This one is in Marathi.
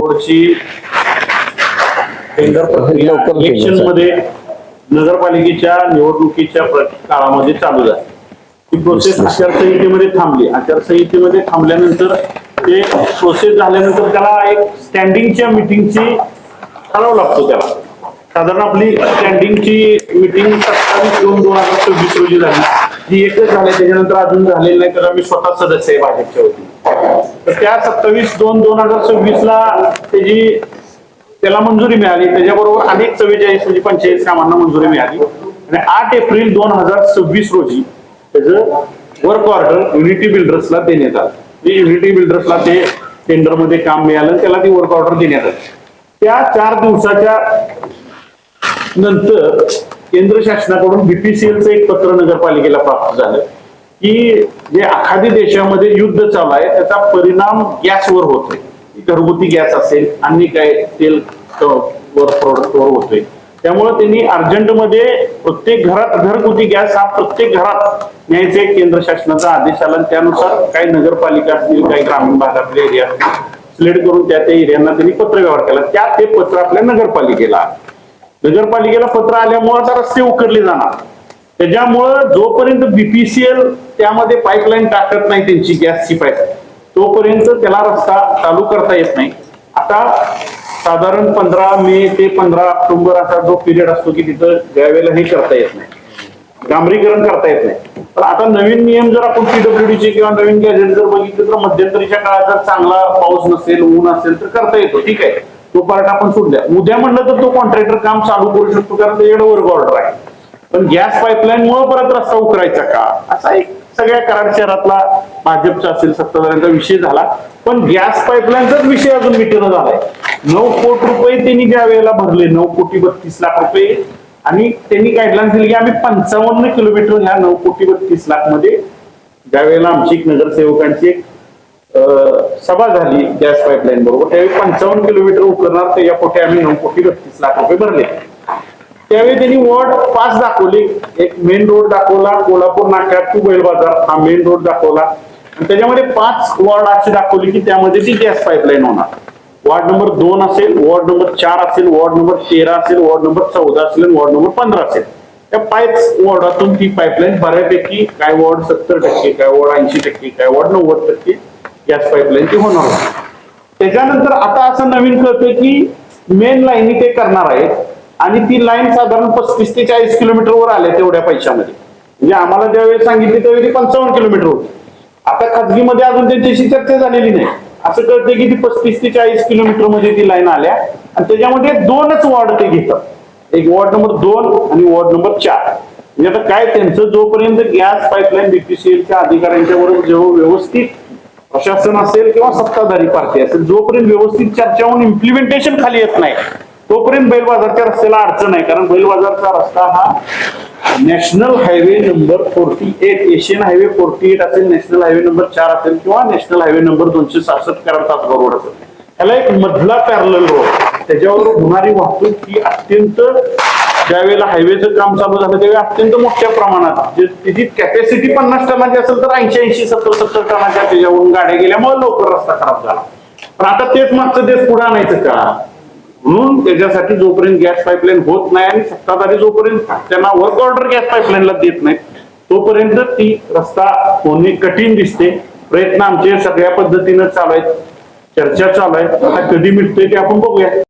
पुढची टेंडर प्रक्रिया इलेक्शन मध्ये नगरपालिकेच्या निवडणुकीच्या काळामध्ये चालू झाली. ही प्रोसेस आचारसंहितेमध्ये थांबली. आचारसंहितेमध्ये थांबल्यानंतर ते प्रोसेस झाल्यानंतर त्याला एक स्टँडिंगच्या मिटिंगची ठराव लागतो. त्याला साधारण आपली स्टँडिंगची मिटिंग 27/2/2026 रोजी झाली. जी एकच झाली, त्याच्यानंतर अजून झालेली नाही. तर आम्ही स्वतः सदस्य आहे भाजपच्या वतीने. तर त्या 27/2/2026 ला त्याला मंजुरी मिळाली. त्याच्याबरोबर अनेक 44 म्हणजे 45 कामांना मंजुरी मिळाली आणि 8 एप्रिल 2026 रोजी त्याचं वर्क ऑर्डर युनिटी बिल्डर्सला देण्यात आलं. युनिटी बिल्डर्सला ते टेंडरमध्ये काम मिळालं, त्याला ती वर्क ऑर्डर देण्यात आली. त्या 4 दिवसाच्या नंतर केंद्र शासनाकडून बीपीसीएलचं एक पत्र नगरपालिकेला प्राप्त झालं की जे एखाद्या देशामध्ये युद्ध चालू आहे त्याचा परिणाम गॅसवर होतोय. घरगुती गॅस असेल, अन्य काय तेल प्रोडक्टवर होतोय. त्यामुळे त्यांनी अर्जंटमध्ये प्रत्येक घरात घरगुती गॅस हा प्रत्येक घरात न्यायचा एक केंद्र शासनाचा आदेश आला. त्यानुसार काही नगरपालिका असतील, काही ग्रामीण भागातले एरिया सिलेक्ट करून त्या एरियांना त्यांनी पत्र व्यवहार केला. त्यात ते पत्र आपल्या नगरपालिकेला पत्र आल्यामुळे आता रस्ते उकरले जाणार. त्याच्यामुळं जोपर्यंत बीपीसीएल त्यामध्ये पाईपलाईन टाकत नाही त्यांची गॅसची पाईप, तोपर्यंत त्याला रस्ता चालू करता येत नाही. आता साधारण 15 मे ते 15 ऑक्टोबर असा जो पिरियड असतो की तिथं त्यावेळेला हे करता येत नाही, डांबरीकरण करता येत नाही. पण आता नवीन नियम जर आपण पीडब्ल्यूडीचे किंवा नवीन गॅजेट जर बघितलं तर मध्यंतरीच्या काळात जर चांगला पाऊस नसेल, ऊन असेल तर करता येतो. ठीक आहे, तो पार्ट आपण सोडल्या. उद्या म्हणलं तर तो कॉन्ट्रॅक्टर काम चालू करू शकतो कारण त्याच्याकडे वर्क ऑर्डर आहे. पण गॅस पाईपलाईन मुळे परत रस्ता उकरायचा का, असा एक सगळ्या कराड शहरातला भाजपचा असेल सत्ताधाऱ्यांचा विषय झाला. पण गॅस पाईपलाईनचाच विषय अजून मिटेना झालाय. 9 कोटी रुपये त्यांनी ज्या वेळेला भरले, 9,32,00,000 रुपये, आणि त्यांनी गाईडलाईन दिली की आम्ही 55 किलोमीटर ह्या 9,32,00,000 मध्ये ज्या वेळेला आमची नगरसेवकांची एक सभा झाली गॅस पाईपलाईन बरोबर, त्यावेळी 55 किलोमीटर उकरणार, त्याच्या पोटी आम्ही 9,32,00,000 रुपये भरले. त्यावेळी त्यांनी वॉर्ड 5 दाखवले. एक मेन रोड दाखवला, कोल्हापूर नाका टू बैल बाजार हा मेन रोड दाखवला, आणि त्याच्यामध्ये 5 वॉर्ड अशी दाखवली की त्यामध्ये ती गॅस पाईपलाईन होणार. वॉर्ड नंबर 2 असेल, वॉर्ड नंबर 4 असेल, वॉर्ड नंबर 13 असेल, वॉर्ड नंबर 14 असेल, वॉर्ड नंबर 15 असेल. त्या 5 वॉर्डातून ती पाईपलाईन बऱ्यापैकी, काय वॉर्ड 70%, काय वॉर्ड 80%, काय वॉर्ड 90% गॅस पाईपलाईन ती होणार होती. त्याच्यानंतर आता असं नवीन कळतंय की मेन लाईन ते करणार आहेत आणि ती लाईन साधारण 35 ते 40 किलोमीटर वर आल्या तेवढ्या पैशामध्ये. म्हणजे आम्हाला ज्यावेळी सांगितले त्यावेळी 55 किलोमीटर होती. आता खाजगीमध्ये अजून त्यांच्याशी चर्चा झालेली नाही. असं कळतंय की ती 35 ते 40 किलोमीटर मध्ये ती लाईन आल्या आणि त्याच्यामध्ये 2च वॉर्ड ते घेतात. एक वॉर्ड नंबर 2 आणि वॉर्ड नंबर 4. म्हणजे आता काय त्यांचं जोपर्यंत गॅस पाईपलाईन बीपीसीएलच्या अधिकाऱ्यांच्या बरोबर जेव्हा व्यवस्थित प्रशासन असेल किंवा सत्ताधारी पार्टी असेल, जोपर्यंत व्यवस्थित चर्चा होऊन इम्प्लिमेंटेशन खाली येत नाही तोपर्यंत बैल बाजारच्या रस्त्याला अडचण आहे. कारण बैल बाजारचा रस्ता हा national highway number 48, Asian highway 48 असेल, नॅशनल हायवे नंबर 4 असेल किंवा national highway number 266 Karad Tasgaon road असेल. त्याला एक मधला पॅरलल रोड, त्याच्यावर होणारी वाहतूक ही अत्यंत, ज्यावेळेला हायवेचं काम चालू झालं त्यावेळी अत्यंत मोठ्या प्रमाणात, त्याची कॅपॅसिटी 50 टनाची असेल तर 80, 70 टनाच्या त्याच्यावरून गाड्या गेल्यामुळे लवकर रस्ता खराब झाला. पण आता तेच मागचं तेच पुढे आणायचं का, म्हणून त्याच्यासाठी जोपर्यंत गॅस पाईपलाईन होत नाही आणि सत्ताधारी जोपर्यंत त्यांना वर्क ऑर्डर गॅस पाईपलाईनला देत नाही तोपर्यंत ती रस्ता होणे कठीण दिसते. प्रयत्न आमचे सगळ्या पद्धतीनं चालू आहेत, चर्चा चालू आहे. आता कधी मिळतोय ते आपण बघूया.